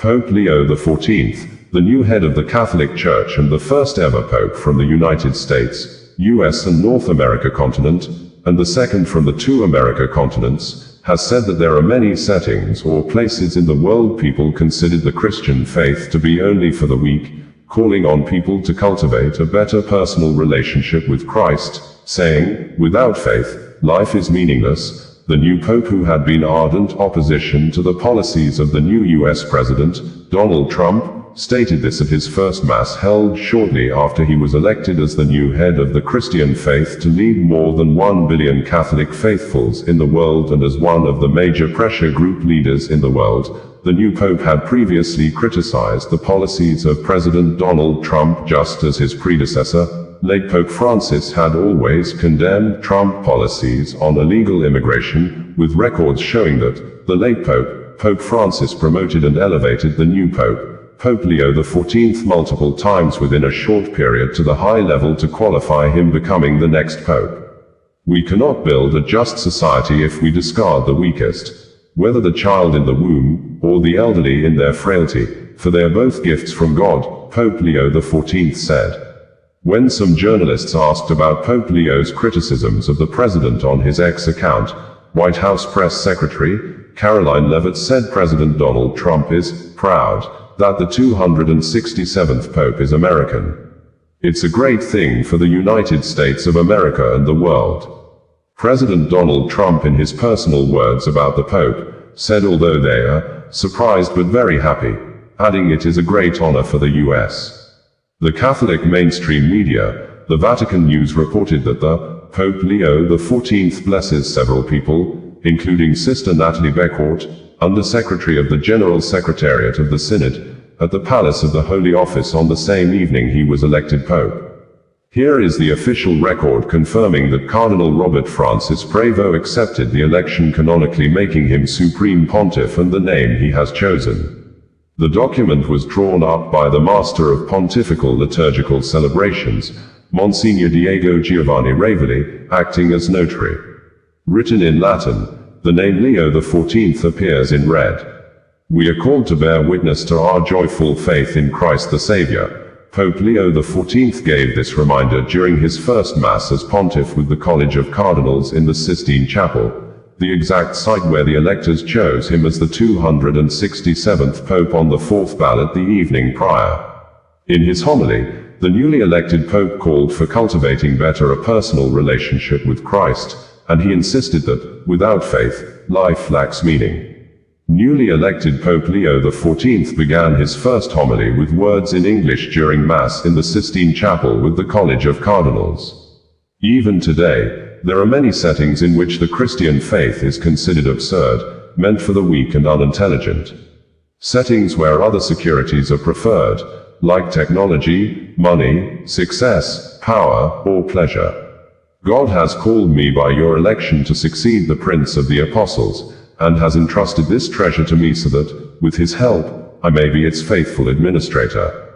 Pope Leo XIV, the new head of the Catholic Church and the first ever pope from the United States, US and North America continent, and the second from the two America continents, has said that there are many settings or places in the world people considered the Christian faith to be only for the weak, calling on people to cultivate a better personal relationship with Christ, saying, "Without faith, life is meaningless." The new pope, who had been ardent opposition to the policies of the new US President, Donald Trump, stated this at his first Mass held shortly after he was elected as the new head of the Christian faith to lead more than 1 billion Catholic faithfuls in the world and as one of the major pressure group leaders in the world. The new pope had previously criticized the policies of President Donald Trump, just as his predecessor, late Pope Francis, had always condemned Trump policies on illegal immigration, with records showing that the late Pope, Pope Francis, promoted and elevated the new Pope, Pope Leo XIV, multiple times within a short period to the high level to qualify him becoming the next Pope. We cannot build a just society if we discard the weakest, whether the child in the womb, or the elderly in their frailty, for they are both gifts from God, Pope Leo XIV said. When some journalists asked about Pope Leo's criticisms of the president on his X account, White House Press Secretary Caroline Leavitt said President Donald Trump is proud that the 267th Pope is American. It's a great thing for the United States of America and the world. President Donald Trump, in his personal words about the Pope, said although they are surprised but very happy, adding it is a great honor for the US. The Catholic mainstream media, the Vatican News, reported that the Pope Leo XIV blesses several people, including Sister Natalie Beckhourt, Undersecretary of the General Secretariat of the Synod, at the Palace of the Holy Office on the same evening he was elected Pope. Here is the official record confirming that Cardinal Robert Francis Prevost accepted the election, canonically making him Supreme Pontiff and the name he has chosen. The document was drawn up by the Master of Pontifical Liturgical Celebrations, Monsignor Diego Giovanni Ravelli, acting as notary. Written in Latin, the name Leo XIV appears in red. We are called to bear witness to our joyful faith in Christ the Savior. Pope Leo XIV gave this reminder during his first Mass as Pontiff with the College of Cardinals in the Sistine Chapel, the exact site where the electors chose him as the 267th Pope on the fourth ballot the evening prior. In his homily, the newly elected Pope called for cultivating better a personal relationship with Christ, and he insisted that, without faith, life lacks meaning. Newly elected Pope Leo XIV began his first homily with words in English during Mass in the Sistine Chapel with the College of Cardinals. Even today, there are many settings in which the Christian faith is considered absurd, meant for the weak and unintelligent. Settings where other securities are preferred, like technology, money, success, power, or pleasure. God has called me by your election to succeed the Prince of the Apostles, and has entrusted this treasure to me so that, with his help, I may be its faithful administrator.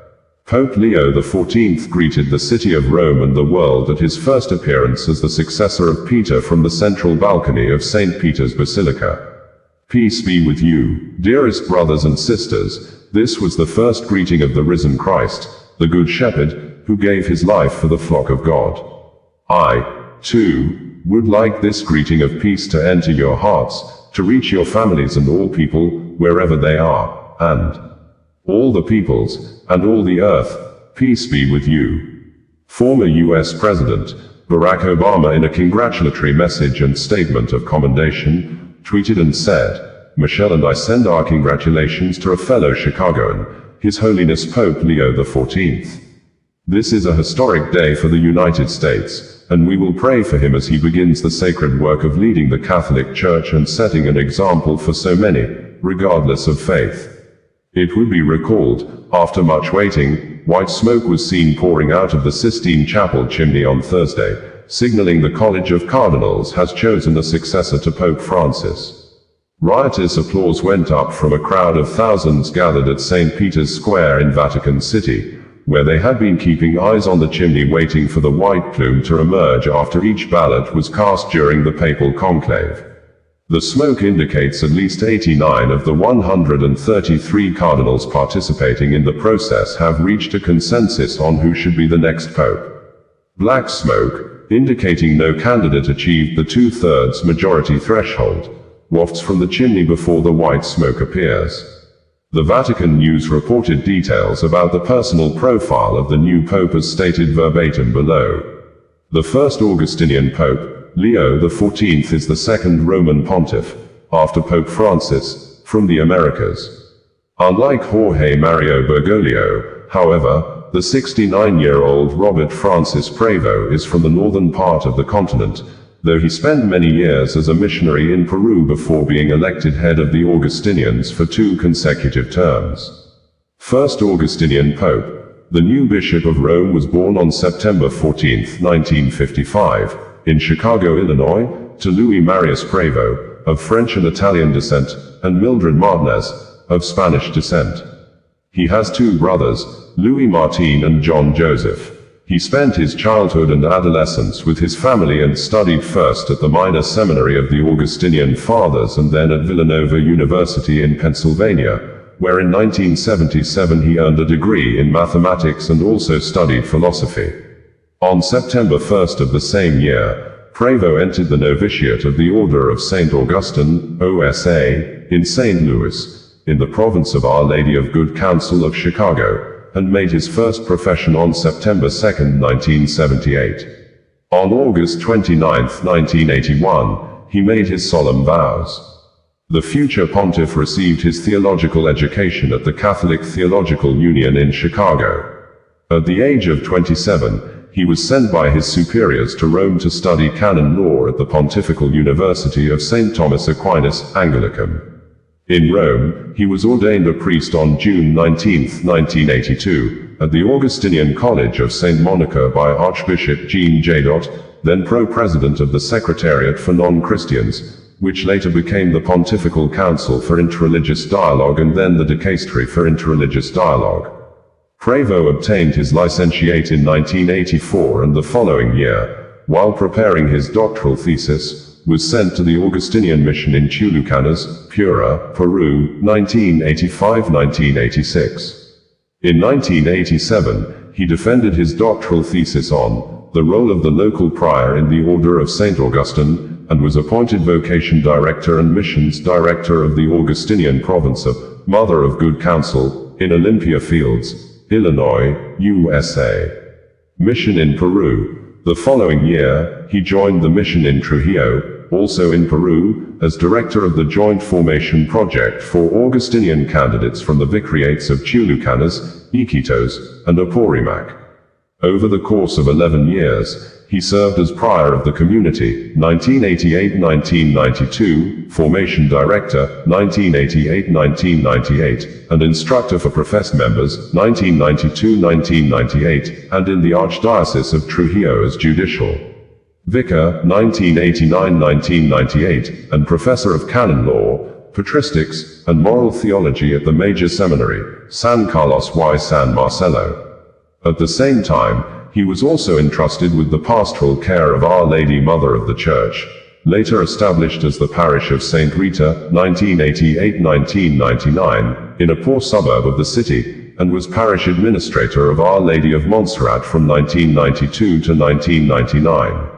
Pope Leo XIV greeted the city of Rome and the world at his first appearance as the successor of Peter from the central balcony of St. Peter's Basilica. Peace be with you, dearest brothers and sisters. This was the first greeting of the risen Christ, the Good Shepherd, who gave his life for the flock of God. I, too, would like this greeting of peace to enter your hearts, to reach your families and all people, wherever they are, and all the peoples, and all the earth, peace be with you. Former US President Barack Obama, in a congratulatory message and statement of commendation, tweeted and said, "Michelle and I send our congratulations to a fellow Chicagoan, His Holiness Pope Leo XIV. This is a historic day for the United States, and we will pray for him as he begins the sacred work of leading the Catholic Church and setting an example for so many, regardless of faith." It would be recalled, after much waiting, white smoke was seen pouring out of the Sistine Chapel chimney on Thursday, signaling the College of Cardinals has chosen a successor to Pope Francis. Riotous applause went up from a crowd of thousands gathered at St. Peter's Square in Vatican City, where they had been keeping eyes on the chimney waiting for the white plume to emerge after each ballot was cast during the papal conclave. The smoke indicates at least 89 of the 133 cardinals participating in the process have reached a consensus on who should be the next pope. Black smoke, indicating no candidate achieved the 2/3 majority threshold, wafts from the chimney before the white smoke appears. The Vatican News reported details about the personal profile of the new pope as stated verbatim below. The first Augustinian pope, Leo XIV, is the second Roman pontiff, after Pope Francis, from the Americas. Unlike Jorge Mario Bergoglio, however, the 69-year-old Robert Francis Prevo is from the northern part of the continent, though he spent many years as a missionary in Peru before being elected head of the Augustinians for 2 consecutive terms. First Augustinian Pope. The new Bishop of Rome was born on September 14, 1955, in Chicago, Illinois, to Louis Marius Prevo, of French and Italian descent, and Mildred Martinez, of Spanish descent. He has 2 brothers, Louis Martin and John Joseph. He spent his childhood and adolescence with his family and studied first at the minor seminary of the Augustinian Fathers and then at Villanova University in Pennsylvania, where in 1977 he earned a degree in mathematics and also studied philosophy. On September 1 of the same year, Prevo entered the novitiate of the Order of St. Augustine, OSA, in St. Louis, in the province of Our Lady of Good Counsel of Chicago, and made his first profession on September 2, 1978. On August 29, 1981, he made his solemn vows. The future pontiff received his theological education at the Catholic Theological Union in Chicago. At the age of 27, he was sent by his superiors to Rome to study canon law at the Pontifical University of St. Thomas Aquinas, Angelicum. In Rome, he was ordained a priest on June 19, 1982, at the Augustinian College of St. Monica by Archbishop Jean J. then pro-president of the Secretariat for Non-Christians, which later became the Pontifical Council for Interreligious Dialogue and then the Dicastery for Interreligious Dialogue. Prevo obtained his licentiate in 1984 and the following year, while preparing his doctoral thesis, was sent to the Augustinian mission in Chulucanas, Piura, Peru, 1985-1986. In 1987, he defended his doctoral thesis on the role of the local prior in the Order of St. Augustine, and was appointed Vocation Director and Missions Director of the Augustinian Province of Mother of Good Counsel, in Olympia Fields, Illinois, USA. Mission in Peru. The following year, he joined the mission in Trujillo, also in Peru, as director of the Joint Formation Project for Augustinian candidates from the vicariates of Chulucanas, Iquitos, and Apurimac. Over the course of 11 years, he served as prior of the community, 1988-1992, formation director, 1988-1998, and instructor for professed members, 1992-1998, and in the Archdiocese of Trujillo as judicial vicar, 1989-1998, and professor of canon law, patristics, and moral theology at the major seminary, San Carlos y San Marcelo. At the same time, he was also entrusted with the pastoral care of Our Lady Mother of the Church, later established as the parish of St. Rita, 1988-1999, in a poor suburb of the city, and was parish administrator of Our Lady of Montserrat from 1992 to 1999.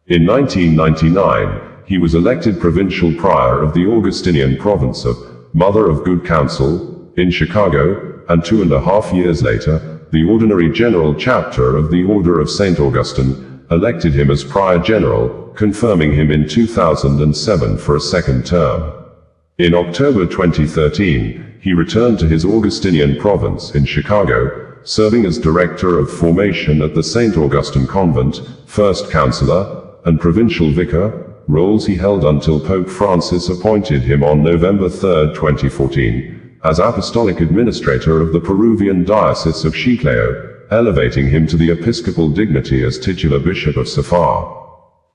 In 1999, he was elected provincial prior of the Augustinian province of Mother of Good Counsel, in Chicago, and 2.5 years later, the Ordinary General Chapter of the Order of St. Augustine elected him as Prior General, confirming him in 2007 for a second term. In October 2013, he returned to his Augustinian province in Chicago, serving as Director of Formation at the St. Augustine Convent, First Counselor, and Provincial Vicar, roles he held until Pope Francis appointed him on November 3, 2014. As Apostolic Administrator of the Peruvian Diocese of Chiclayo, elevating him to the episcopal dignity as titular Bishop of Safar.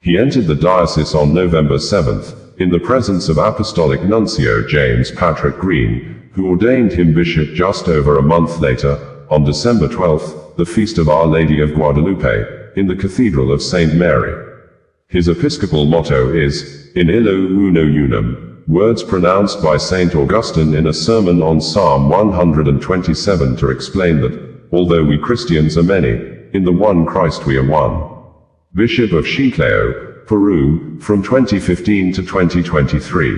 He entered the diocese on November 7th, in the presence of Apostolic Nuncio James Patrick Green, who ordained him bishop just over a month later, on December 12th, the feast of Our Lady of Guadalupe, in the Cathedral of St. Mary. His episcopal motto is, In illo uno unum, words pronounced by St. Augustine in a sermon on Psalm 127 to explain that, although we Christians are many, in the one Christ we are one. Bishop of Chiclayo, Peru, from 2015 to 2023.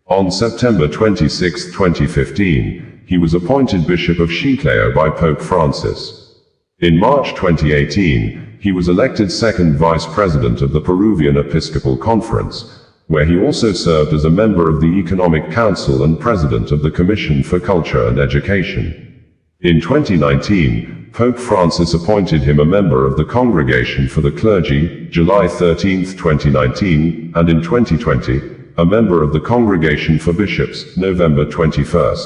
On September 26, 2015, he was appointed Bishop of Chiclayo by Pope Francis. In March 2018, he was elected second vice president of the Peruvian Episcopal Conference, where he also served as a member of the Economic Council and president of the Commission for Culture and Education. In 2019, Pope Francis appointed him a member of the Congregation for the Clergy, July 13, 2019, and in 2020, a member of the Congregation for Bishops, November 21.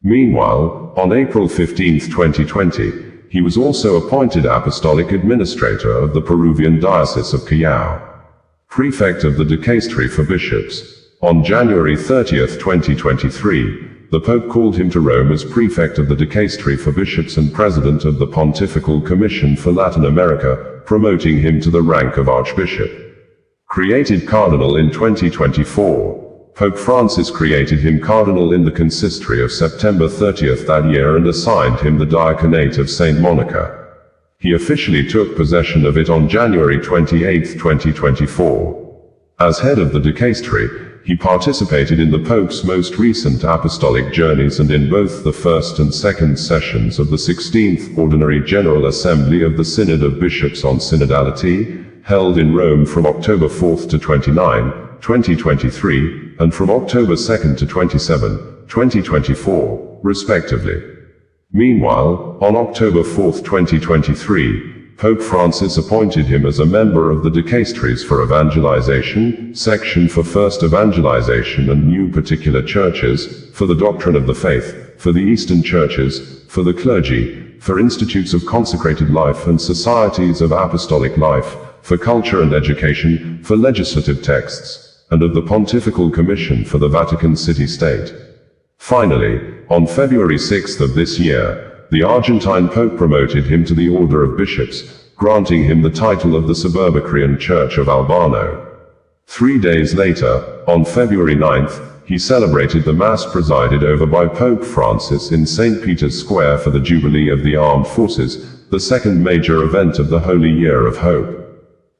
Meanwhile, on April 15, 2020, he was also appointed Apostolic Administrator of the Peruvian Diocese of Callao, Prefect of the Dicastery for Bishops. On January 30, 2023, the Pope called him to Rome as Prefect of the Dicastery for Bishops and President of the Pontifical Commission for Latin America, promoting him to the rank of Archbishop. Created Cardinal in 2024, Pope Francis created him Cardinal in the Consistory of September 30 that year and assigned him the Diaconate of St. Monica. He officially took possession of it on January 28, 2024. As head of the dicastery, he participated in the Pope's most recent apostolic journeys and in both the first and second sessions of the 16th Ordinary General Assembly of the Synod of Bishops on Synodality, held in Rome from October 4 to 29, 2023, and from October 2 to 27, 2024, respectively. Meanwhile, on October 4, 2023, Pope Francis appointed him as a member of the Dicasteries for Evangelization, Section for First Evangelization and New Particular Churches, for the Doctrine of the Faith, for the Eastern Churches, for the Clergy, for Institutes of Consecrated Life and Societies of Apostolic Life, for Culture and Education, for Legislative Texts, and of the Pontifical Commission for the Vatican City-State. Finally, on February 6 of this year, the Argentine Pope promoted him to the Order of Bishops, granting him the title of the Suburbicarian Church of Albano. 3 days later, on February 9, he celebrated the Mass presided over by Pope Francis in St. Peter's Square for the Jubilee of the Armed Forces, the second major event of the Holy Year of Hope.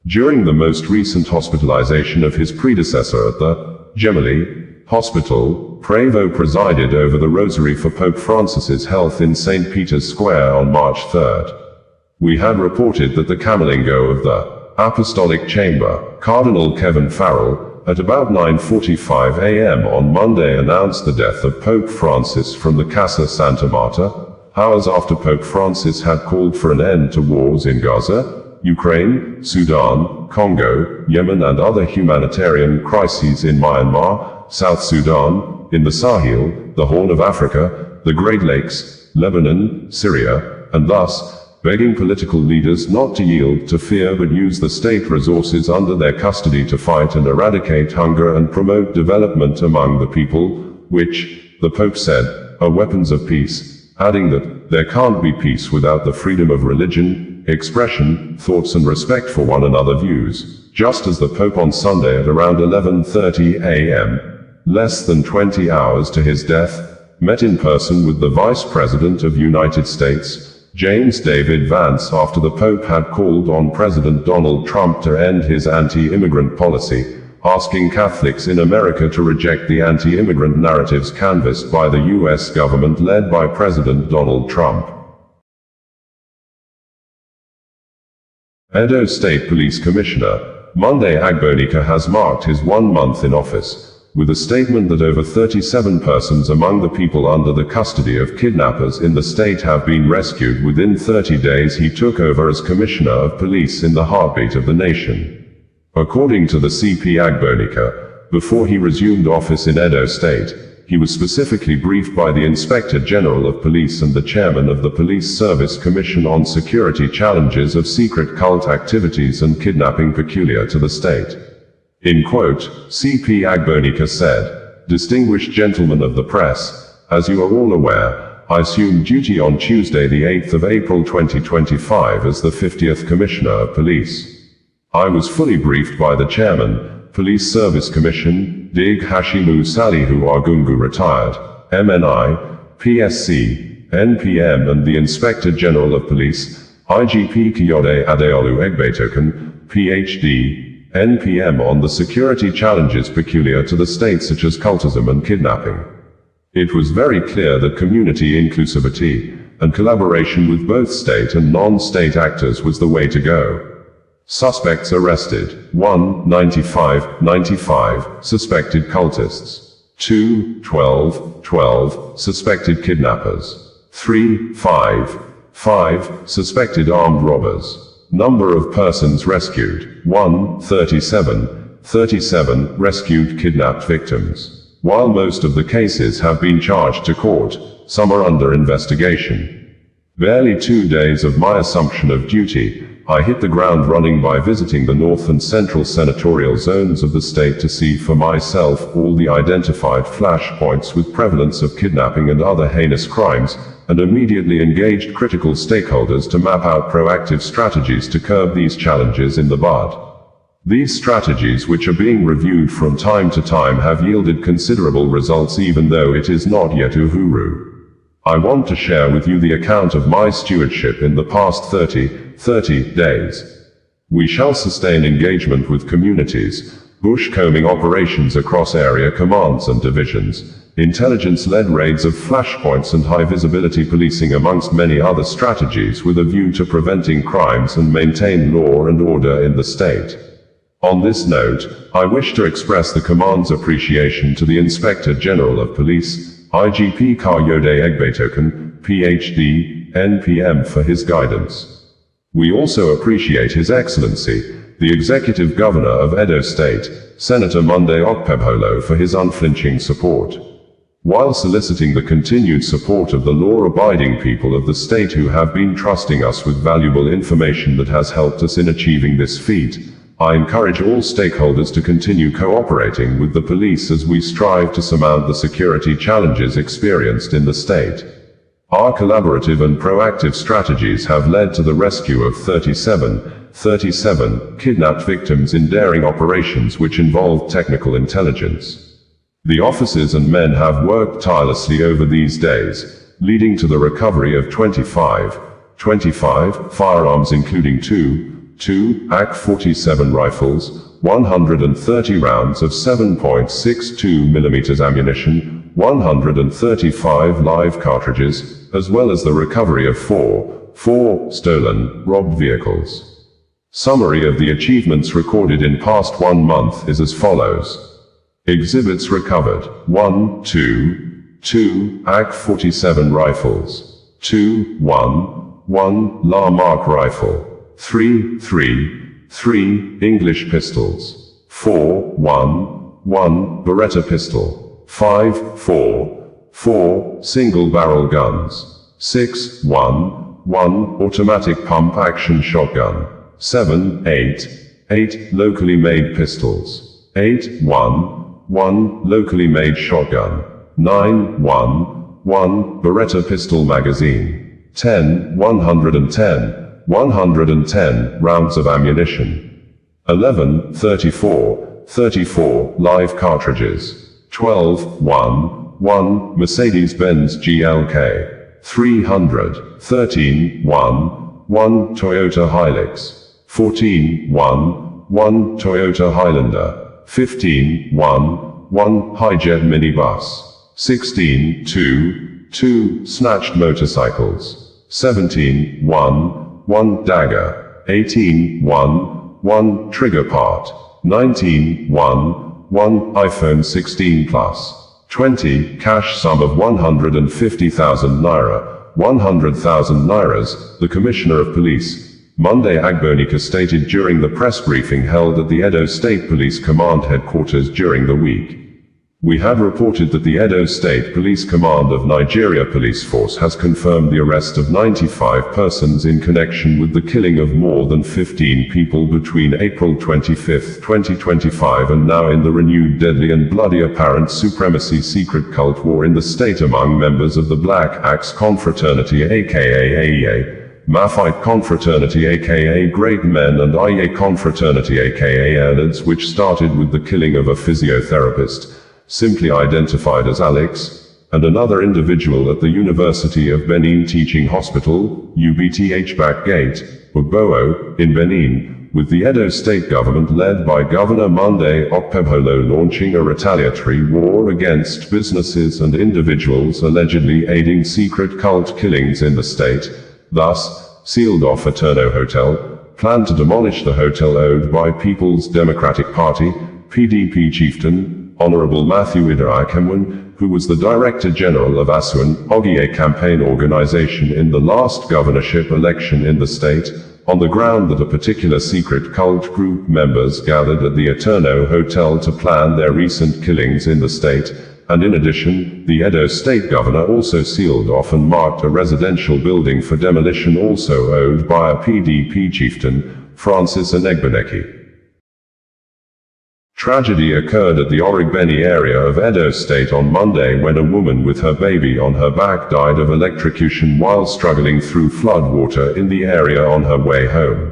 During the most recent hospitalization of his predecessor at the Gemelli Hospital, Prevo presided over the Rosary for Pope Francis's health in St. Peter's Square on March 3. We had reported that the Camerlengo of the Apostolic Chamber, Cardinal Kevin Farrell, at about 9:45 a.m. on Monday announced the death of Pope Francis from the Casa Santa Marta, hours after Pope Francis had called for an end to wars in Gaza, Ukraine, Sudan, Congo, Yemen and other humanitarian crises in Myanmar, South Sudan, in the Sahel, the Horn of Africa, the Great Lakes, Lebanon, Syria, and thus, begging political leaders not to yield to fear but use the state resources under their custody to fight and eradicate hunger and promote development among the people, which, the Pope said, are weapons of peace, adding that, there can't be peace without the freedom of religion, expression, thoughts and respect for one another views, just as the Pope on Sunday at around 11:30 a.m., less than 20 hours to his death, met in person with the Vice President of United States, James David Vance after the Pope had called on President Donald Trump to end his anti-immigrant policy, asking Catholics in America to reject the anti-immigrant narratives canvassed by the U.S. government led by President Donald Trump. Edo State Police Commissioner, Monday Agbonika has marked his 1 month in office, with a statement that over 37 persons among the people under the custody of kidnappers in the state have been rescued within 30 days he took over as Commissioner of Police in the heartbeat of the nation. According to the CP Agbonika, before he resumed office in Edo State, he was specifically briefed by the Inspector General of Police and the Chairman of the Police Service Commission on security challenges of secret cult activities and kidnapping peculiar to the state. In quote, CP Agbonika said, "Distinguished gentlemen of the press, as you are all aware, I assumed duty on Tuesday the 8th of April 2025 as the 50th Commissioner of Police. I was fully briefed by the chairman, Police Service Commission, Dig Hashimu Salihu Argungu retired, MNI, PSC, NPM and the Inspector General of Police, IGP Kiyode Adeolu Egbetoken, PhD, NPM on the security challenges peculiar to the state such as cultism and kidnapping. It was very clear that community inclusivity and collaboration with both state and non-state actors was the way to go. Suspects arrested. 1. 95 suspected cultists. 2. 12 suspected kidnappers. 3. 5 suspected armed robbers. Number of persons rescued. 1. 37 rescued kidnapped victims. While most of the cases have been charged to court, some are under investigation. Barely 2 days of my assumption of duty, I hit the ground running by visiting the north and central senatorial zones of the state to see for myself all the identified flashpoints with prevalence of kidnapping and other heinous crimes, and immediately engaged critical stakeholders to map out proactive strategies to curb these challenges in the bud. These strategies, which are being reviewed from time to time, have yielded considerable results even though it is not yet uhuru. I want to share with you the account of my stewardship in the past 30 days. We shall sustain engagement with communities, bush-combing operations across area commands and divisions, intelligence-led raids of flashpoints and high-visibility policing amongst many other strategies with a view to preventing crimes and maintain law and order in the state. On this note, I wish to express the command's appreciation to the Inspector General of Police, IGP Kayode Egbetoken, PhD, NPM for his guidance. We also appreciate His Excellency, the Executive Governor of Edo State, Senator Monday Okpebholo for his unflinching support. While soliciting the continued support of the law-abiding people of the state who have been trusting us with valuable information that has helped us in achieving this feat, I encourage all stakeholders to continue cooperating with the police as we strive to surmount the security challenges experienced in the state. Our collaborative and proactive strategies have led to the rescue of 37 kidnapped victims in daring operations which involved technical intelligence. The officers and men have worked tirelessly over these days, leading to the recovery of 25 firearms including two AK-47 rifles, 130 rounds of 7.62 mm ammunition, 135 live cartridges, as well as the recovery of four stolen, robbed vehicles. Summary of the achievements recorded in past 1 month is as follows. Exhibits recovered. 1, 2 AK-47 rifles. 2, 1 La Marque rifle. 3 English pistols. 4 1 Beretta pistol. 5 4 single barrel guns. 6 1 automatic pump action shotgun. 7 8 locally made pistols. 8 1 locally made shotgun. 9 1 Beretta pistol magazine. 10 110 rounds of ammunition. 11 34 live cartridges. 12 1 Mercedes-Benz GLK 300. 13 1 Toyota Hilux. 14 1 Toyota Highlander. 15 1 Hijet minibus. 16 2 snatched motorcycles. 17 1 dagger. 18 1 trigger part. 19 1 iPhone 16 Plus. 20 cash sum of 150,000 naira, 100,000 nairas, the Commissioner of Police, Monday Agbonika stated during the press briefing held at the Edo State Police Command headquarters during the week. We have reported that the Edo State Police Command of Nigeria Police Force has confirmed the arrest of 95 persons in connection with the killing of more than 15 people between April 25, 2025 and now in the renewed deadly and bloody apparent supremacy secret cult war in the state among members of the Black Axe Confraternity aka AEA, Maphite Confraternity aka Great Men and Aye Confraternity aka Ernads, which started with the killing of a physiotherapist, simply identified as Alex, and another individual at the University of Benin Teaching Hospital, UBTH back gate, Boo, in Benin, with the Edo state government led by Governor Monday Okpebholo launching a retaliatory war against businesses and individuals allegedly aiding secret cult killings in the state, thus sealed off Eterno Hotel, planned to demolish the hotel owned by People's Democratic Party, PDP chieftain, Honorable Matthew Idaikemwan, who was the Director General of Asuan Ogie campaign organization in the last governorship election in the state, on the ground that a particular secret cult group members gathered at the Eterno Hotel to plan their recent killings in the state, and in addition, the Edo state governor also sealed off and marked a residential building for demolition also owned by a PDP chieftain, Francis Enegbeneki. Tragedy occurred at the Origbeni area of Edo State on Monday when a woman with her baby on her back died of electrocution while struggling through flood water in the area on her way home.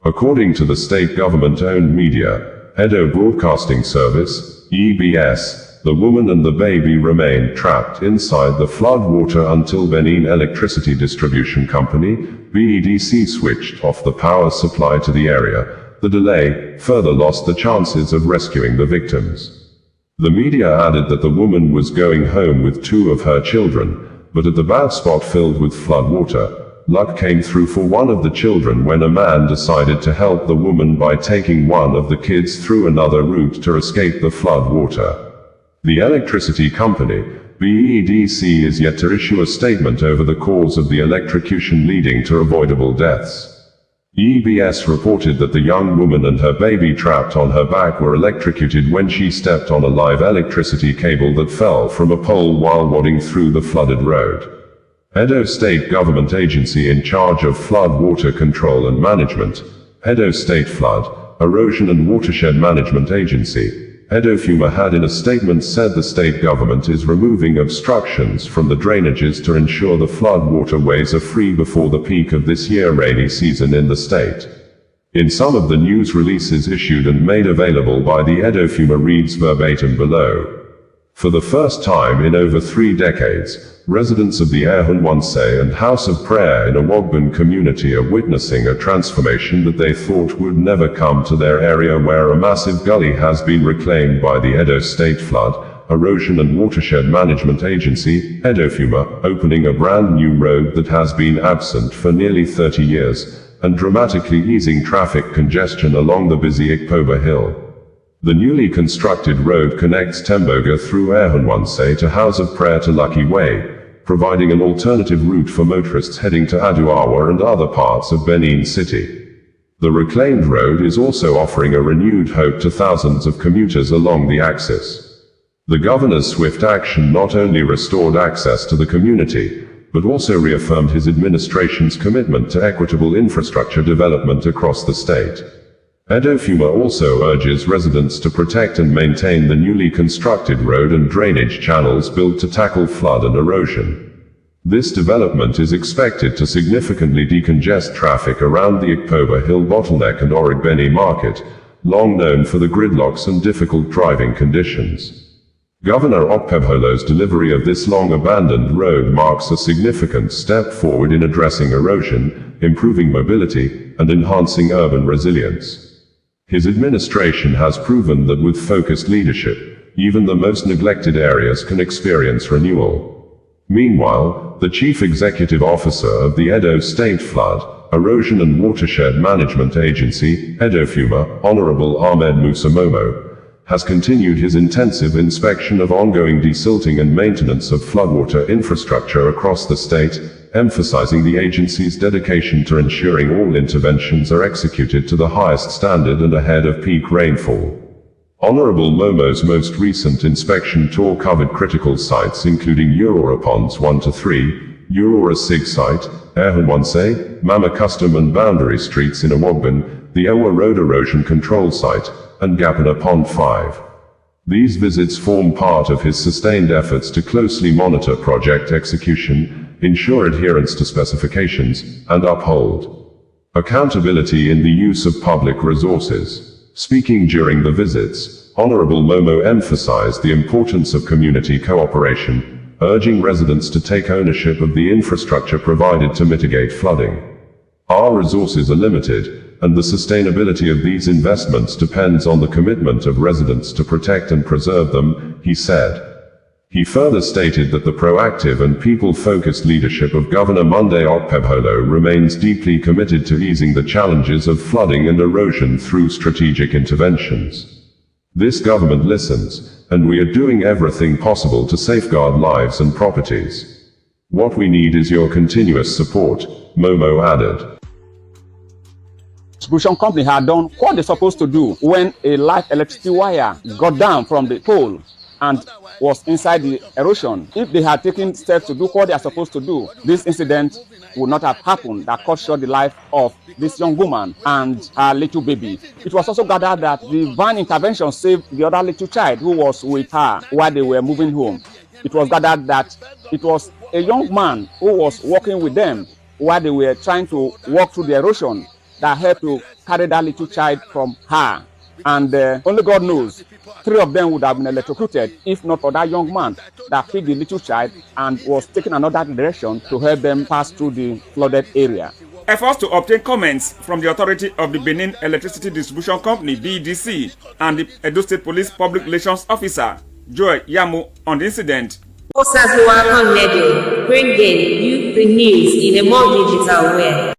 According to the state government-owned media, Edo Broadcasting Service, EBS, the woman and the baby remained trapped inside the flood water until Benin Electricity Distribution Company, BEDC, switched off the power supply to the area. The delay further lost the chances of rescuing the victims. The media added that the woman was going home with 2 of her children, but at the bad spot filled with flood water, luck came through for one of the children when a man decided to help the woman by taking one of the kids through another route to escape the flood water. The electricity company, BEDC, is yet to issue a statement over the cause of the electrocution leading to avoidable deaths. EBS reported that the young woman and her baby trapped on her back were electrocuted when she stepped on a live electricity cable that fell from a pole while wading through the flooded road. Edo State Government Agency in charge of flood water control and management, Edo State Flood, Erosion and Watershed Management Agency, EDOFUMA, had in a statement said the state government is removing obstructions from the drainages to ensure the flood waterways are free before the peak of this year's rainy season in the state. In some of the news releases issued and made available by the EDOFUMA reads verbatim below. For the first time in over 3 decades, residents of the Ehunwanse and House of Prayer in a Wogban community are witnessing a transformation that they thought would never come to their area, where a massive gully has been reclaimed by the Edo State Flood, Erosion and Watershed Management Agency, EDOFUMA, opening a brand new road that has been absent for nearly 30 years, and dramatically easing traffic congestion along the busy Ikpoba Hill. The newly constructed road connects Temboga through Ehunwanse to House of Prayer to Lucky Way, providing an alternative route for motorists heading to Aduawa and other parts of Benin City. The reclaimed road is also offering a renewed hope to thousands of commuters along the axis. The governor's swift action not only restored access to the community, but also reaffirmed his administration's commitment to equitable infrastructure development across the state. EDOFUMA also urges residents to protect and maintain the newly constructed road and drainage channels built to tackle flood and erosion. This development is expected to significantly decongest traffic around the Ikpoba Hill bottleneck and Origbeni market, long known for the gridlocks and difficult driving conditions. Governor Okpebholo's delivery of this long-abandoned road marks a significant step forward in addressing erosion, improving mobility, and enhancing urban resilience. His administration has proven that with focused leadership, even the most neglected areas can experience renewal. Meanwhile, the Chief Executive Officer of the Edo State Flood, Erosion and Watershed Management Agency, EDOFUMA, Honorable Ahmed Musa Momo, has continued his intensive inspection of ongoing desilting and maintenance of floodwater infrastructure across the state, emphasizing the agency's dedication to ensuring all interventions are executed to the highest standard and ahead of peak rainfall. Honorable Momo's most recent inspection tour covered critical sites including Aurora Ponds 1 to 3, Aurora Sig Site, Ehunwanse, Mama Custom and Boundary Streets in Awogban, the Ewa Road Erosion Control Site, and Gapana Pond 5. These visits form part of his sustained efforts to closely monitor project execution, ensure adherence to specifications, and uphold accountability in the use of public resources. Speaking during the visits, Honorable Momo emphasized the importance of community cooperation, urging residents to take ownership of the infrastructure provided to mitigate flooding. Our resources are limited, and the sustainability of these investments depends on the commitment of residents to protect and preserve them, he said. He further stated that the proactive and people-focused leadership of Governor Monday Okpebholo remains deeply committed to easing the challenges of flooding and erosion through strategic interventions. This government listens, and we are doing everything possible to safeguard lives and properties. What we need is your continuous support, Momo added. Distribution company had done what they're supposed to do when a live electricity wire got down from the pole and was inside the erosion. If they had taken steps to do what they are supposed to do, this incident would not have happened that cut short the life of this young woman and her little baby. It was also gathered that the divine intervention saved the other little child who was with her while they were moving home. It was gathered that it was a young man who was walking with them while they were trying to walk through the erosion that helped to carry that little child from her. And only God knows, 3 of them would have been electrocuted if not for that young man that picked the little child and was taking another direction to help them pass through the flooded area. Efforts to obtain comments from the authority of the Benin Electricity Distribution Company, BEDC, and the Edo State Police Public Relations Officer, Joy Yamu, on the incident. Bringing you the news in a more digital way.